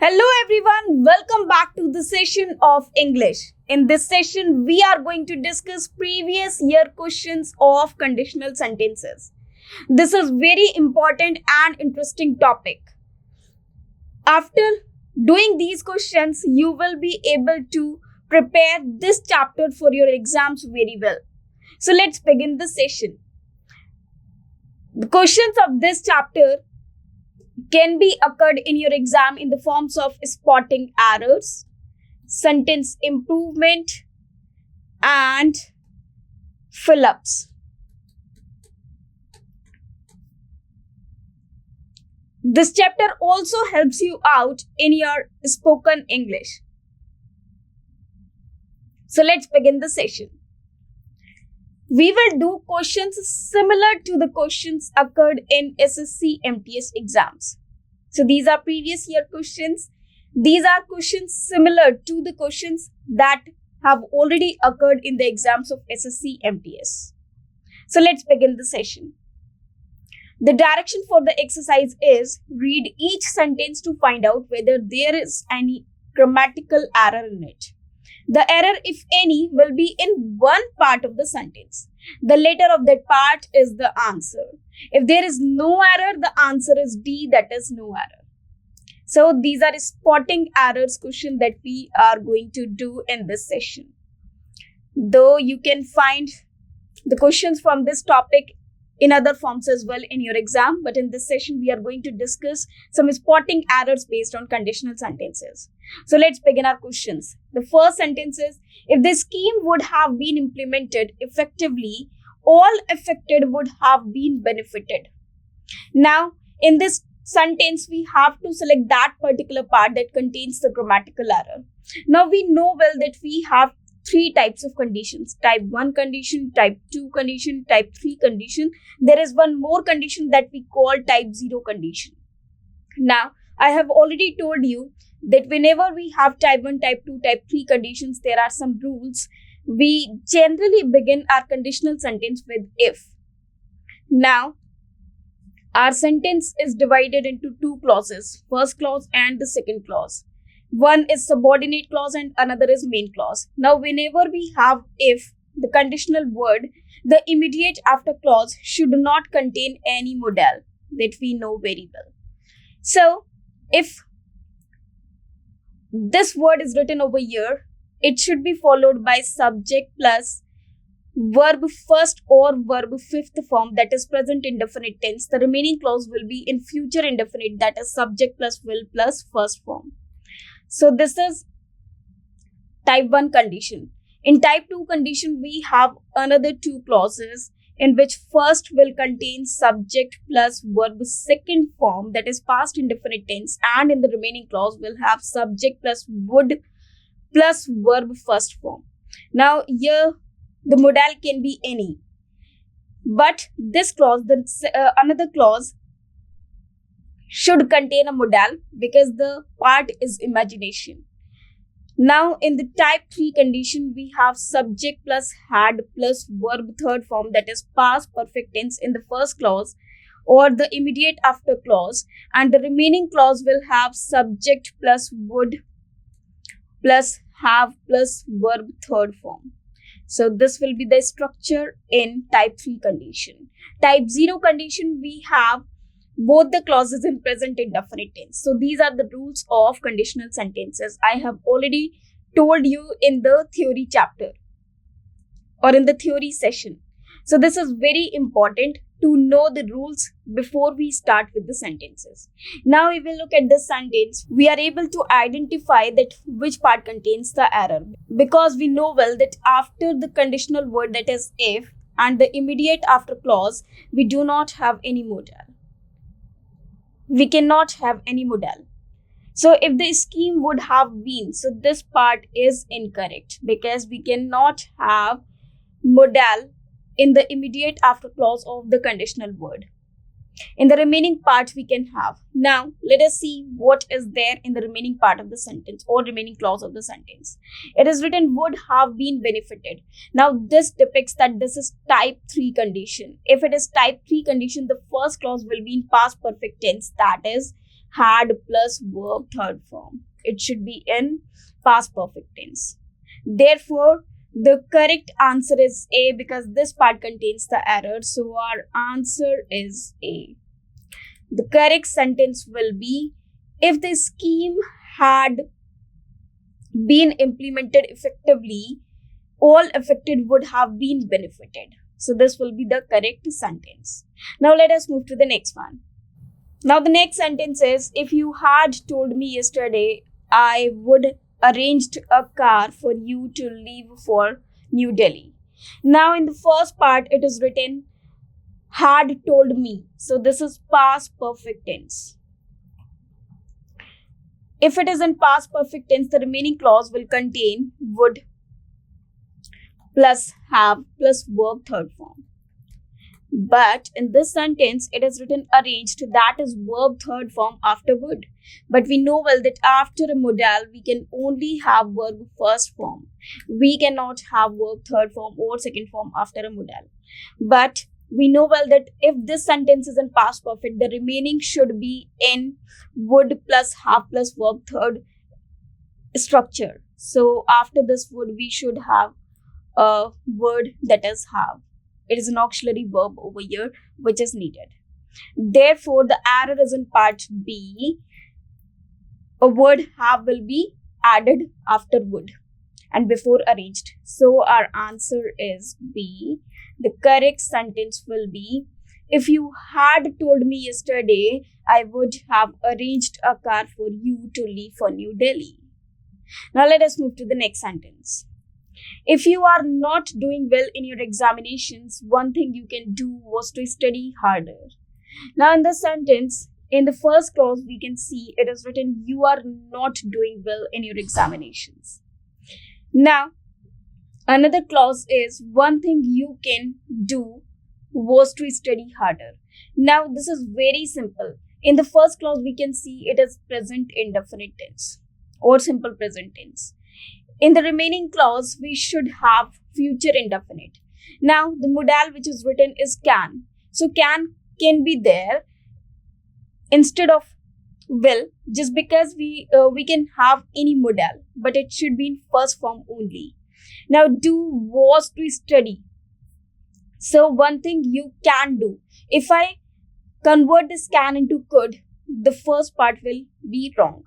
Hello everyone, welcome back to the session of English. In this session, we are going to discuss previous year questions of conditional sentences. This is very important and interesting topic. After doing these questions, you will be able to prepare this chapter for your exams very well. So let's begin the session. The questions of this chapter can be occurred in your exam in the forms of spotting errors, sentence improvement, and fill-ups. This chapter also helps you out in your spoken English. So let's begin the session. We will do questions similar to the questions occurred in SSC MTS exams. So these are previous year questions. These are questions similar to the questions that have already occurred in the exams of SSC MTS. So let's begin the session. The direction for the exercise is read each sentence to find out whether there is any grammatical error in it. The error, if any, will be in one part of the sentence. The letter of that part is the answer. If there is no error, the answer is D, that is no error. So these are spotting errors question that we are going to do in this session. Though you can find the questions from this topic in other forms as well in your exam, but in this session we are going to discuss some spotting errors based on conditional sentences. So let's begin our questions. The first sentence is, if the scheme would have been implemented effectively, all affected would have been benefited. Now, in this sentence, we have to select that particular part that contains the grammatical error. Now, we know well that we have three types of conditions: type 1 condition, type 2 condition, type 3 condition. There is one more condition that we call type 0 condition. Now, I have already told you that whenever we have type 1, type 2, type 3 conditions, there are some rules. We generally begin our conditional sentence with if. Now, our sentence is divided into two clauses, first clause and the second clause. One is subordinate clause and another is main clause. Now, whenever we have if, the conditional word, the immediate after clause should not contain any modal that we know very well. So, if this word is written over here, it should be followed by subject plus verb first or verb fifth form, that is present indefinite tense. The remaining clause will be in future indefinite, that is subject plus will plus first form. So this is type 1 condition. In type 2 condition, we have another two clauses in which first will contain subject plus verb second form, that is past indefinite tense, and in the remaining clause will have subject plus would plus verb first form. Now here the modal can be any, but this clause, another clause should contain a modal because the part is imagination. Now, in the type 3 condition, we have subject plus had plus verb third form, that is past perfect tense in the first clause or the immediate after clause, and the remaining clause will have subject plus would plus have plus verb third form. So this will be the structure in type 3 condition. Type 0 condition, we have both the clauses in present indefinite tense. So these are the rules of conditional sentences. I have already told you in the theory chapter or in the theory session. So this is very important to know the rules before we start with the sentences. Now we will look at the sentence. We are able to identify that which part contains the error, because we know well that after the conditional word, that is if, and the immediate after clause, we do not have any modal. We cannot have any modal. So if the scheme would have been, so this part is incorrect because we cannot have modal in the immediate after clause of the conditional word. In the remaining part we can have. Now let us see what is there in the remaining part of the sentence or remaining clause of the sentence. It is written would have been benefited. Now this depicts that this is type 3 condition. If it is type 3 condition, the first clause will be in past perfect tense, that is had plus verb third form. It should be in past perfect tense. Therefore, the correct answer is A because this part contains the error. So our answer is A. The correct sentence will be, if the scheme had been implemented effectively, all affected would have been benefited. So this will be the correct sentence. Now let us move to the next one. Now the next sentence is, if you had told me yesterday, I would arranged a car for you to leave for New Delhi. Now in the first part it is written had told me. So this is past perfect tense. If it is in past perfect tense, the remaining clause will contain would plus have plus verb third form. But in this sentence, it is written arranged, that is verb third form after would. But we know well that after a modal, we can only have verb first form. We cannot have verb third form or second form after a modal. But we know well that if this sentence is in past perfect, the remaining should be in would plus have plus verb third structure. So after this would, we should have a word that is have. It is an auxiliary verb over here which is needed. Therefore, the error is in part B. A word have will be added after would and before arranged. So our answer is B. The correct sentence will be, if you had told me yesterday, I would have arranged a car for you to leave for New Delhi. Now let us move to the next sentence. If you are not doing well in your examinations, one thing you can do was to study harder. Now in this sentence, in the first clause, we can see it is written, you are not doing well in your examinations. Now, another clause is, one thing you can do was to study harder. Now, this is very simple. In the first clause, we can see it is present indefinite tense or simple present tense. In the remaining clause, we should have future indefinite. Now, the modal which is written is can. So, can be there instead of will, just because we can have any modal, but it should be in first form only. Now, do was to study. So, one thing you can do. If I convert this can into could, the first part will be wrong.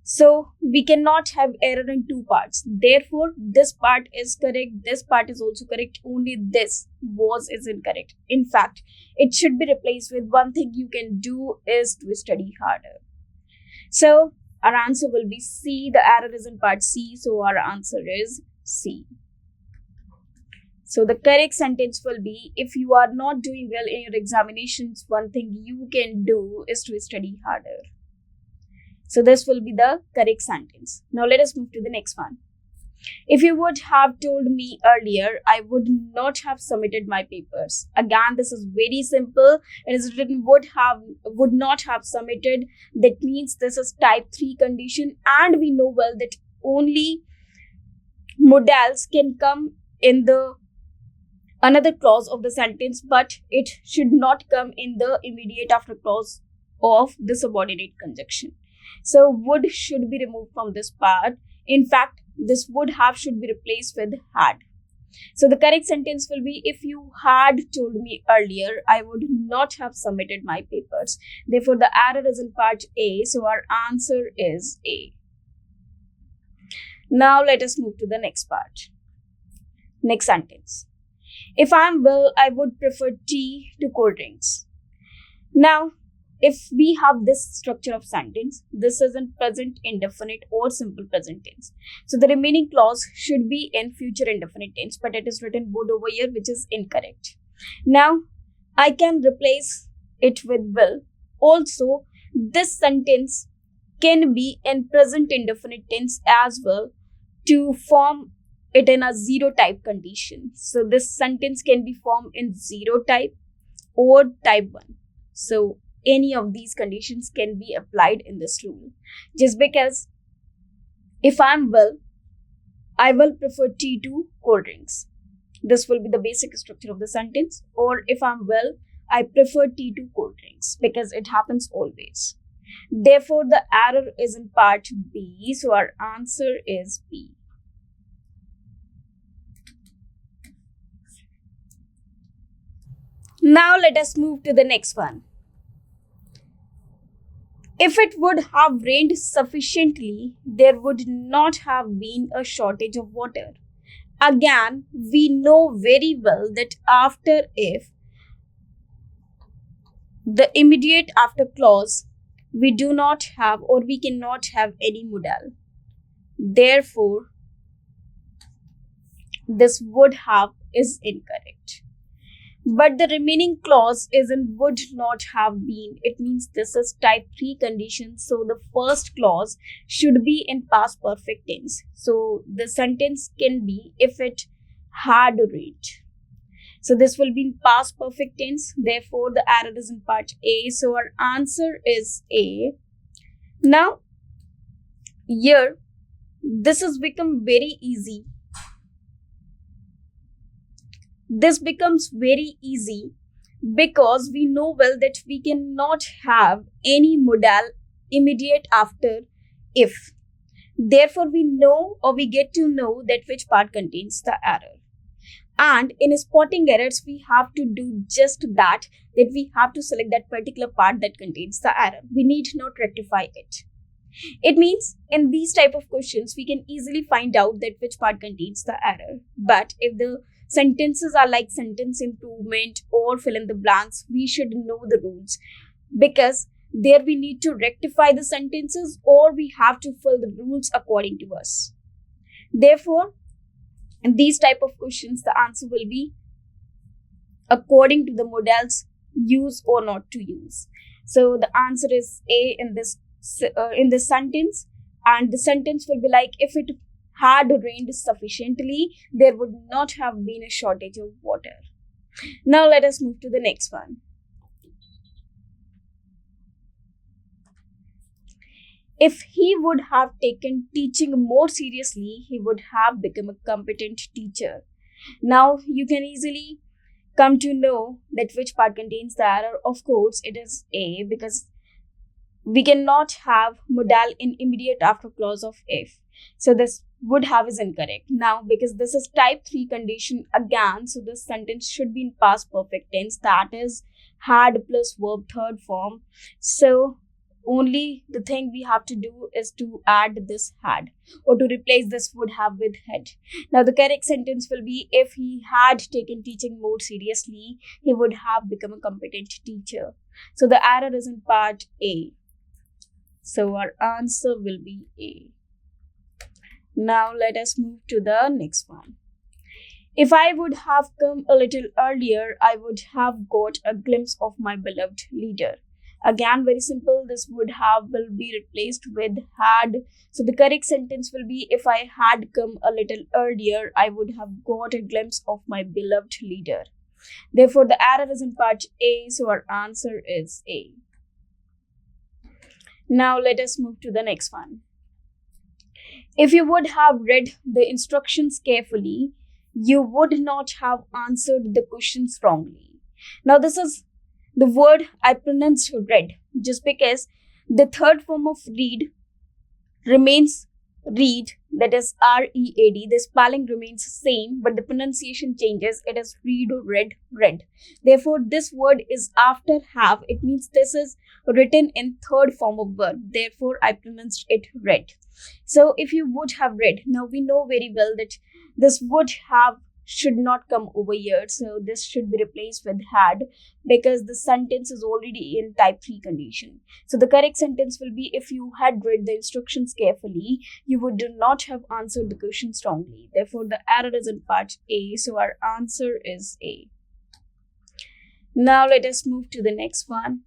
So, we cannot have error in two parts. Therefore, this part is correct. This part is also correct. Only this was is incorrect. In fact, it should be replaced with one thing you can do is to study harder. So, our answer will be C. The error is in part C. So, our answer is C. So, the correct sentence will be, if you are not doing well in your examinations, one thing you can do is to study harder. So this will be the correct sentence. Now let us move to the next one. If you would have told me earlier, I would not have submitted my papers. Again, this is very simple. It is written would not have submitted. That means this is type 3 condition, and we know well that only modals can come in the another clause of the sentence, but it should not come in the immediate after clause of the subordinate conjunction. So would should be removed from this part. In fact, this would have should be replaced with had. So the correct sentence will be, if you had told me earlier, I would not have submitted my papers. Therefore, the error is in part A. So our answer is A. Now let us move to the next part. Next sentence. If I am well, I would prefer tea to cold drinks. Now, if we have this structure of sentence, this is in present indefinite or simple present tense. So the remaining clause should be in future indefinite tense, but it is written would over here, which is incorrect. Now, I can replace it with will. Also, this sentence can be in present indefinite tense as well to form it in a zero type condition. So this sentence can be formed in zero type or type 1. So any of these conditions can be applied in this rule. Just because if I'm well, I will prefer tea to cold drinks. This will be the basic structure of the sentence. Or if I'm well, I prefer tea to cold drinks, because it happens always. Therefore, the error is in part B. So our answer is B. Now let us move to the next one. If it would have rained sufficiently, there would not have been a shortage of water. Again, we know very well that after if, the immediate after clause, we do not have or we cannot have any modal. Therefore, this would have is incorrect. But the remaining clause is in would not have been. It means this is type 3 condition. So the first clause should be in past perfect tense. So the sentence can be if it had rained. So this will be in past perfect tense. Therefore, the error is in part A. So our answer is A. Now, here, this has become very easy. This becomes very easy because we know well that we cannot have any modal immediate after if. Therefore, we know or we get to know that which part contains the error. And in spotting errors, we have to do just that we have to select that particular part that contains the error. We need not rectify it. It means in these type of questions, we can easily find out that which part contains the error. But if the sentences are like sentence improvement or fill in the blanks, we should know the rules, because there we need to rectify the sentences or we have to fill the rules according to us. Therefore, in these type of questions, the answer will be according to the modals use or not to use. So the answer is A in this sentence, and the sentence will be like if it had rained sufficiently, there would not have been a shortage of water. Now let us move to the next one. If he would have taken teaching more seriously, he would have become a competent teacher. Now you can easily come to know that which part contains the error. Of course, it is A, because we cannot have modal in immediate after clause of if. So this would have is incorrect. Now, because this is type 3 condition again, so this sentence should be in past perfect tense, that is had plus verb third form. So only the thing we have to do is to add this had or to replace this would have with had. Now the correct sentence will be if he had taken teaching more seriously, he would have become a competent teacher. So the error is in part A. So our answer will be A. Now let us move to the next one. If I would have come a little earlier, I would have got a glimpse of my beloved leader. Again, very simple. This would have will be replaced with had. So the correct sentence will be if I had come a little earlier, I would have got a glimpse of my beloved leader. Therefore, the error is in part A. So our answer is A. Now let us move to the next one. If you would have read the instructions carefully, you would not have answered the questions wrongly. Now this is the word I pronounced read, just because the third form of read remains read, that is R-E-A-D. The spelling remains same, but the pronunciation changes. It is read or read, read. Therefore, this word is after have. It means this is written in third form of verb. Therefore, I pronounced it read. So, if you would have read, now we know very well that this would have should not come over here. So, this should be replaced with had, because the sentence is already in type 3 condition. So, the correct sentence will be if you had read the instructions carefully, you would not have answered the question strongly. Therefore, the error is in part A. So, our answer is A. Now, let us move to the next one.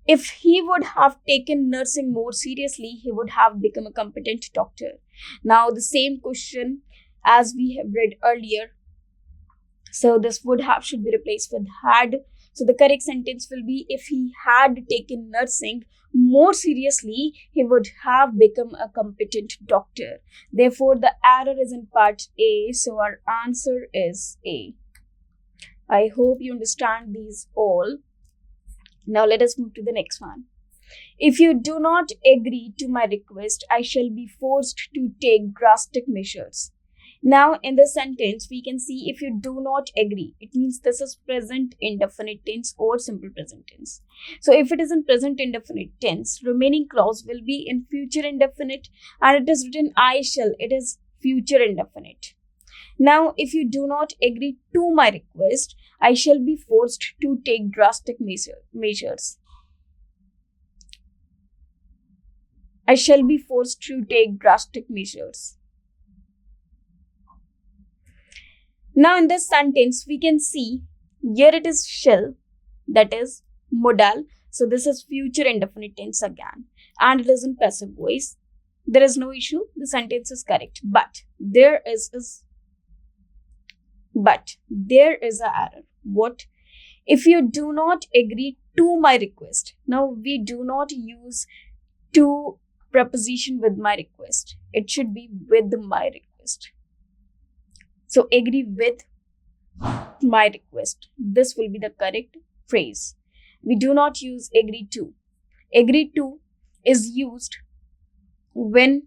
If he would have taken nursing more seriously, he would have become a competent doctor. Now, the same question as we have read earlier. So, this would have should be replaced with had. So, the correct sentence will be if he had taken nursing more seriously, he would have become a competent doctor. Therefore, the error is in part A. So, our answer is A. I hope you understand these all. Now let us move to the next one. If you do not agree to my request, I shall be forced to take drastic measures. Now in this sentence, we can see if you do not agree, it means this is present indefinite tense or simple present tense. So if it is in present indefinite tense, remaining clause will be in future indefinite, and it is written I shall, it is future indefinite. Now if you do not agree to my request, I shall be forced to take drastic measures. I shall be forced to take drastic measures. Now in this sentence, we can see here it is shall, that is modal. So this is future indefinite tense again, and it is in passive voice. There is no issue. The sentence is correct, but there is an error. What? If you do not agree to my request. Now we do not use to preposition with my request. It should be with my request. So agree with my request. This will be the correct phrase. We do not use agree to. Agree to is used when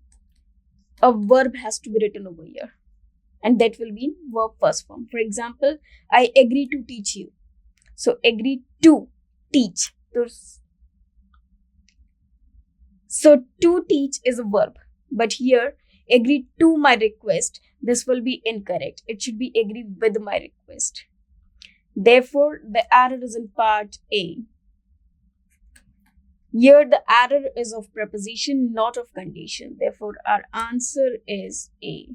a verb has to be written over here, and that will be in verb first form. For example, I agree to teach you. So agree to teach. So to teach is a verb, but here agree to my request, this will be incorrect. It should be agree with my request. Therefore, the error is in part A. Here the error is of preposition, not of condition. Therefore, our answer is A.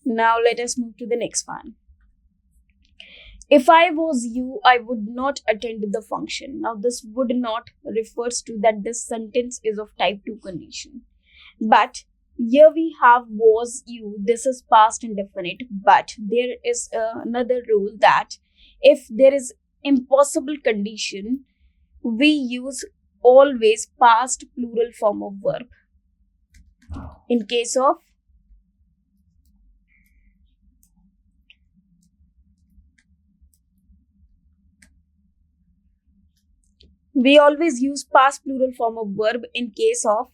Now let us move to the next one. If I was you, I would not attend the function. Now this would not refers to that this sentence is of type 2 condition. But here we have was you. This is past indefinite. But there is another rule that if there is impossible condition, we use always past plural form of verb. In case of we always use past plural form of verb in case of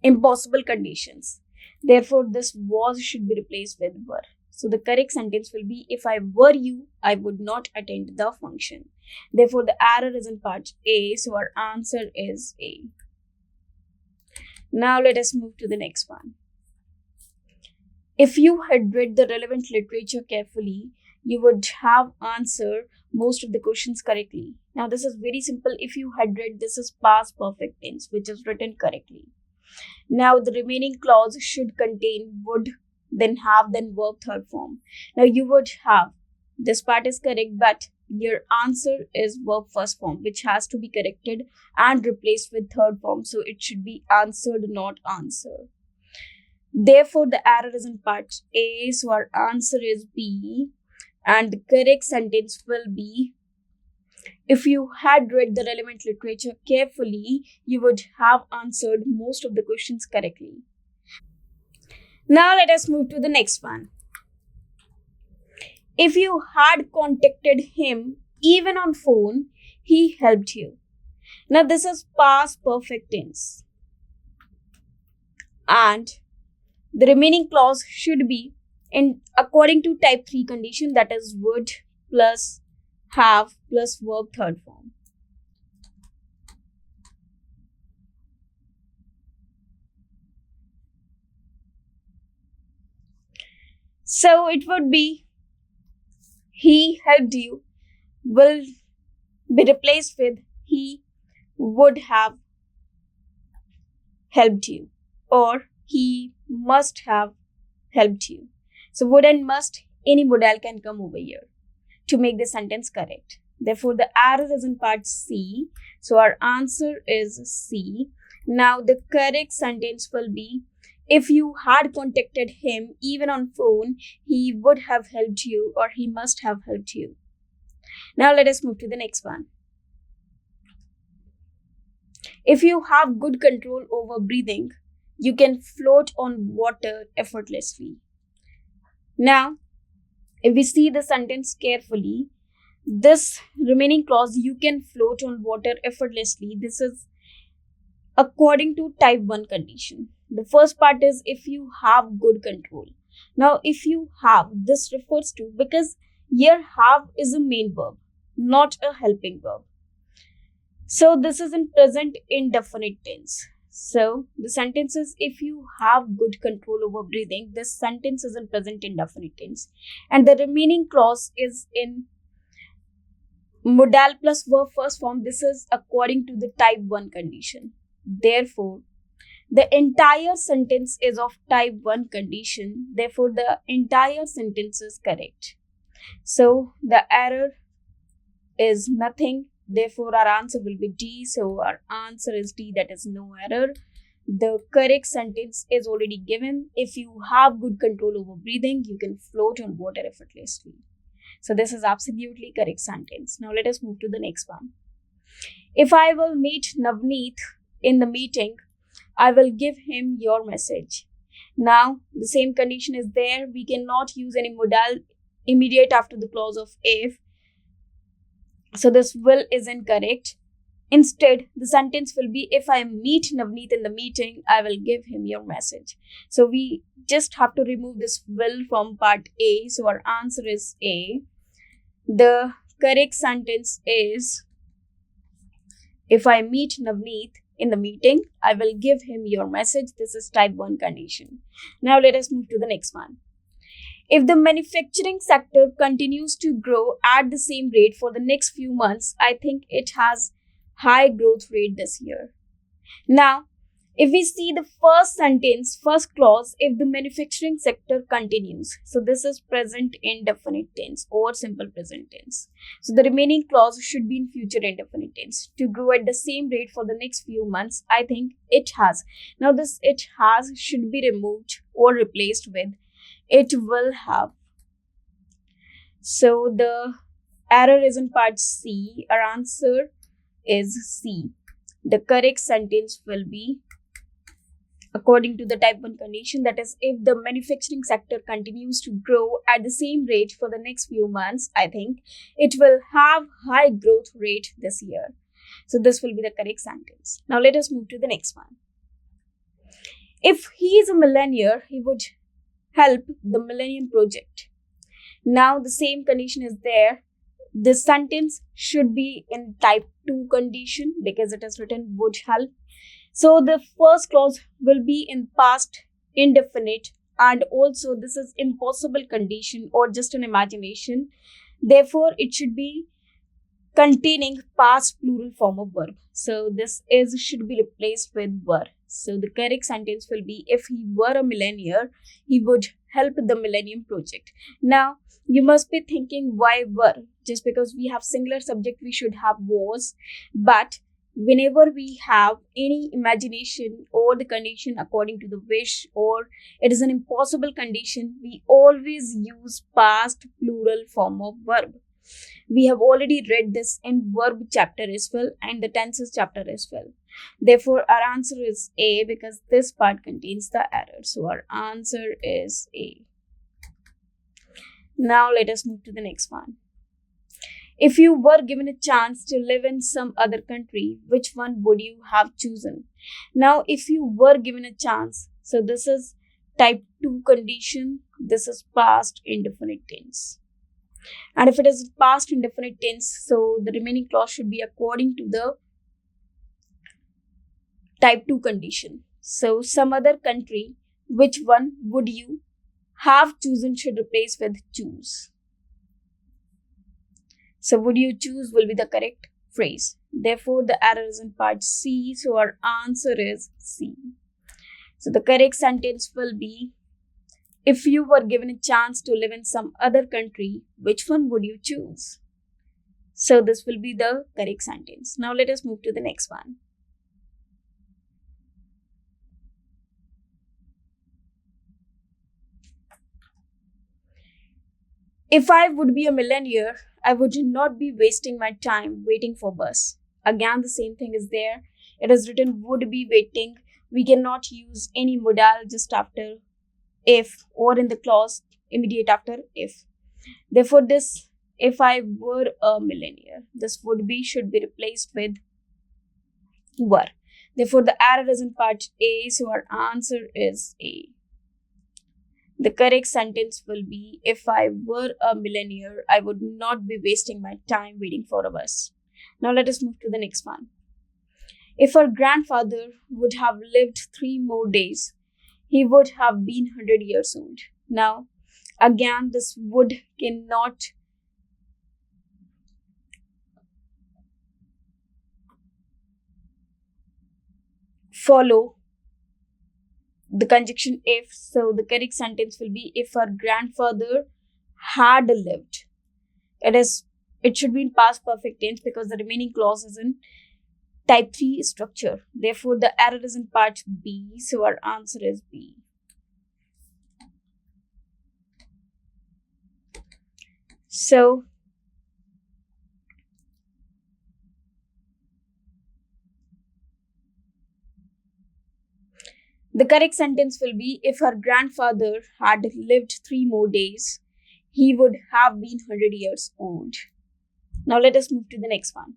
impossible conditions. Therefore, this was should be replaced with were. So the correct sentence will be, if I were you, I would not attend the function. Therefore, the error is in part A. So our answer is A. Now let us move to the next one. If you had read the relevant literature carefully, you would have answered most of the questions correctly. Now this is very simple. If you had read, this is past perfect tense, which is written correctly. Now the remaining clause should contain would, then have, then verb third form. Now you would have, this part is correct, but your answer is verb first form, which has to be corrected and replaced with third form. So it should be answered, not answer. Therefore, the error is in part A. So our answer is B. And the correct sentence will be, if you had read the relevant literature carefully, you would have answered most of the questions correctly. Now let us move to the next one. If you had contacted him, even on phone, he helped you. Now this is past perfect tense. And the remaining clause should be in according to type 3 condition, that is would plus have plus verb third form. So it would be he helped you will be replaced with he would have helped you, or he must have helped you. So would and must, any modal can come over here to make the sentence correct. Therefore, the error is in part C. So our answer is C. Now the correct sentence will be, if you had contacted him even on phone, he would have helped you, or he must have helped you. Now let us move to the next one. If you have good control over breathing, you can float on water effortlessly. Now, if we see the sentence carefully, This remaining clause, you can float on water effortlessly. This is according to type 1 condition. The first part is if you have good control. Now, if you have, this refers to, because here have is a main verb, not a helping verb. So this is in present indefinite tense. So the sentence is if you have good control over breathing. This sentence is in present indefinite tense. And the remaining clause is in modal plus verb first form. This is according to the type 1 condition. Therefore, the entire sentence is of type 1 condition. Therefore, the entire sentence is correct. So the error is nothing. Therefore, our answer will be D. So our answer is D, that is no error. The correct sentence is already given. If you have good control over breathing, you can float on water effortlessly. So this is absolutely correct sentence. Now let us move to the next one. If I will meet Navneet in the meeting, I will give him your message. Now the same condition is there. We cannot use any modal immediate after the clause of if. So this will is incorrect. Instead, the sentence will be if I meet Navneet in the meeting, I will give him your message. So we just have to remove this will from part A. So our answer is A. The correct sentence is if I meet Navneet in the meeting, I will give him your message. This is type 1 condition. Now let us move to the next one. If the manufacturing sector continues to grow at the same rate for the next few months, I think it has high growth rate this year. Now, if we see the first sentence, first clause, if the manufacturing sector continues. So this is present indefinite tense or simple present tense. So the remaining clause should be in future indefinite tense. To grow at the same rate for the next few months, I think it has. Now this it has should be removed or replaced with it will have. So the error is in part C. Our answer is C. The correct sentence will be according to the type 1 condition, that is if the manufacturing sector continues to grow at the same rate for the next few months, I think it will have high growth rate this year. So this will be the correct sentence. Now let us move to the next one. If he is a millionaire, he would help the Millennium Project. Now the same condition is there. The sentence should be in type 2 condition because it is written would help. So the first clause will be in past indefinite, and also this is impossible condition or just an imagination. Therefore, it should be containing past plural form of verb. So this is should be replaced with were. So the correct sentence will be if he were a millionaire, he would help the Millennium Project. Now you must be thinking why were? Just because we have singular subject we should have was, but whenever we have any imagination or the condition according to the wish or it is an impossible condition, we always use past plural form of verb. We have already read this in verb chapter as well and the tenses chapter as well. Therefore, our answer is A because this part contains the error. So our answer is A. Now let us move to the next one. If you were given a chance to live in some other country, which one would you have chosen? Now, if you were given a chance, so this is type 2 condition, this is past indefinite tense. And if it is past indefinite tense, so the remaining clause should be according to the type 2 condition. So some other country, which one would you have chosen should replace with choose. So would you choose will be the correct phrase. Therefore, the error is in part C. So our answer is C. So the correct sentence will be, if you were given a chance to live in some other country, which one would you choose? So this will be the correct sentence. Now let us move to the next one. If I would be a millionaire, I would not be wasting my time waiting for bus. Again, the same thing is there. It is written would be waiting. We cannot use any modal just after if or in the clause immediate after if. Therefore, this if I were a millionaire. This would be should be replaced with were. Therefore, the error is in part A, so our answer is A. The correct sentence will be, if I were a millionaire, I would not be wasting my time waiting for a bus. Now let us move to the next one. If our grandfather would have lived 3 more days, he would have been 100 years old. Now, again, this would cannot follow the conjunction if. So the correct sentence will be, if our grandfather had lived. It should be in past perfect tense because the remaining clause is in type 3 structure. Therefore, the error is in part B. So our answer is B. So the correct sentence will be, if her grandfather had lived 3 more days, he would have been 100 years old. Now let us move to the next one.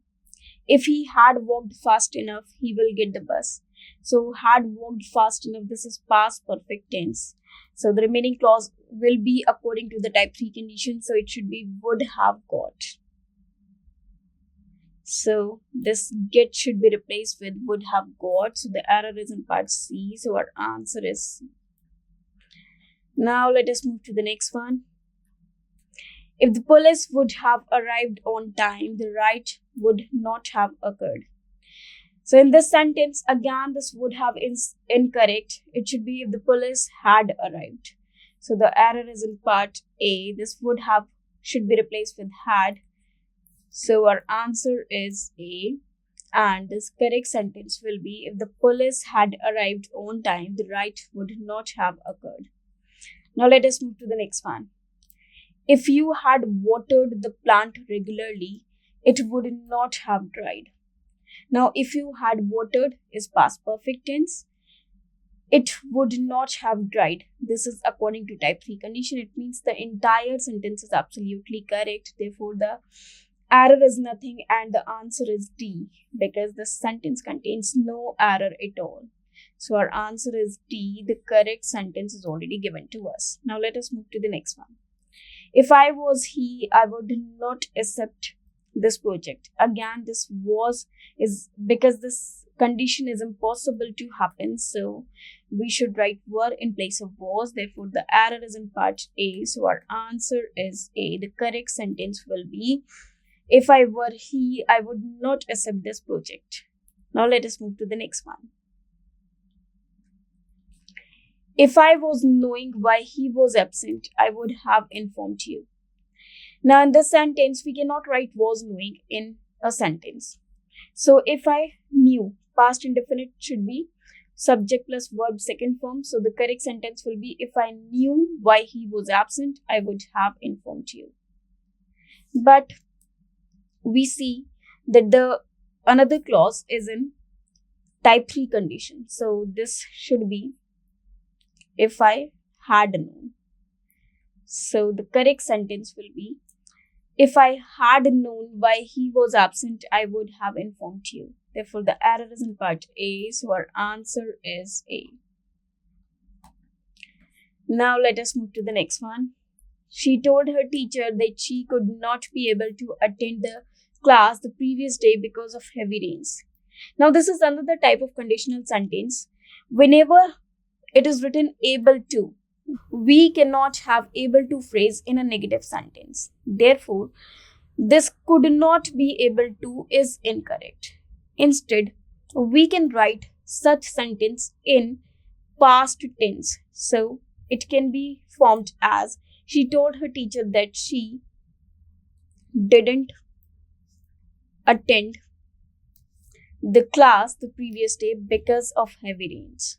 If he had walked fast enough, he will get the bus. So had walked fast enough, this is past perfect tense. So the remaining clause will be according to the type 3 condition. So it should be would have got. So this get should be replaced with would have got. So the error is in part C. So our answer is C. Now let us move to the next one. If the police would have arrived on time, the right would not have occurred. So in this sentence, again, this would have is incorrect. It should be if the police had arrived. So the error is in part A. This would have should be replaced with had. So our answer is A. And this correct sentence will be, if the police had arrived on time, the right would not have occurred. Now let us move to the next one. If you had watered the plant regularly, it would not have dried. Now, if you had watered is past perfect tense. It would not have dried. This is according to type 3 condition. It means the entire sentence is absolutely correct. Therefore, the error is nothing and the answer is D, because the sentence contains no error at all. So our answer is D. The correct sentence is already given to us. Now let us move to the next one. If I was he, I would not accept this project. Again, this is because this condition is impossible to happen. So we should write were in place of was. Therefore, the error is in part A. So our answer is A. The correct sentence will be, if I were he, I would not accept this project. Now let us move to the next one. If I was knowing why he was absent, I would have informed you. Now in this sentence, we cannot write was knowing in a sentence. So if I knew, past indefinite should be subject plus verb second form. So the correct sentence will be, if I knew why he was absent, I would have informed you. But we see that the another clause is in type 3 condition. So this should be, if I had known. So the correct sentence will be, if I had known why he was absent, I would have informed you. Therefore, the error is in part A. So our answer is A. Now let us move to the next one. She told her teacher that she could not be able to attend the class the previous day because of heavy rains. Now this is another type of conditional sentence. Whenever it is written able to, we cannot have able to phrase in a negative sentence. Therefore, this could not be able to is incorrect. Instead, we can write such sentence in past tense. So it can be formed as, she told her teacher that she didn't attend the class the previous day because of heavy rains.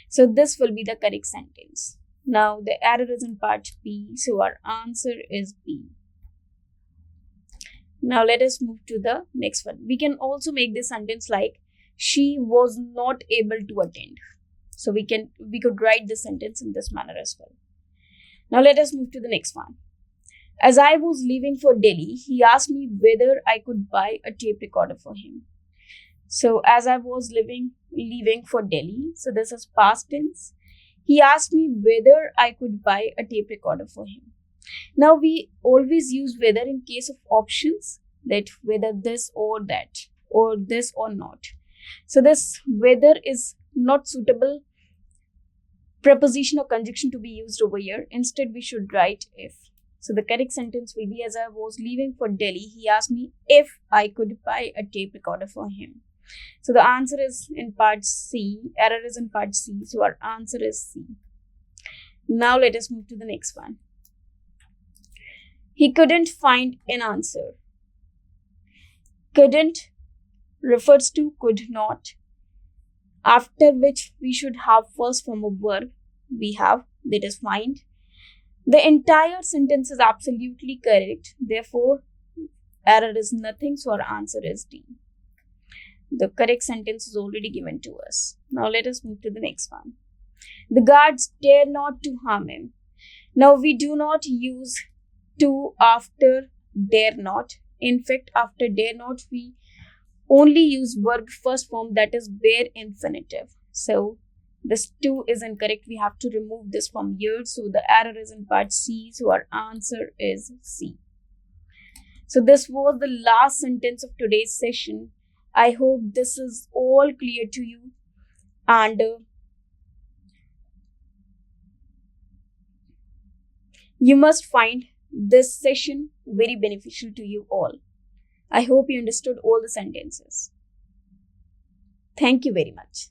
So this will be the correct sentence. Now the error is in part B. So our answer is B. Now let us move to the next one. We can also make this sentence like, she was not able to attend. So we could write this sentence in this manner as well. Now let us move to the next one. As I was leaving for Delhi, he asked me whether I could buy a tape recorder for him. So as I was leaving for Delhi, so this is past tense. He asked me whether I could buy a tape recorder for him. Now we always use whether in case of options, that whether this or that, or this or not. So this whether is not suitable preposition or conjunction to be used over here. Instead, we should write if. So the correct sentence will be, as I was leaving for Delhi, he asked me if I could buy a tape recorder for him. So the answer is in part C. Error is in part C. So our answer is C. Now let us move to the next one. He couldn't find an answer. Couldn't refers to could not, after which we should have first form of verb. We have, that is find. The entire sentence is absolutely correct. Therefore, error is nothing. So our answer is D. The correct sentence is already given to us. Now let us move to the next one. The guards dare not to harm him. Now we do not use to after dare not. In fact, after dare not, we only use verb first form, that is bare infinitive. So this 2 is incorrect. We have to remove this from here. So the error is in part C. So our answer is C. So this was the last sentence of today's session. I hope this is all clear to you, and you must find this session very beneficial to you all. I hope you understood all the sentences. Thank you very much.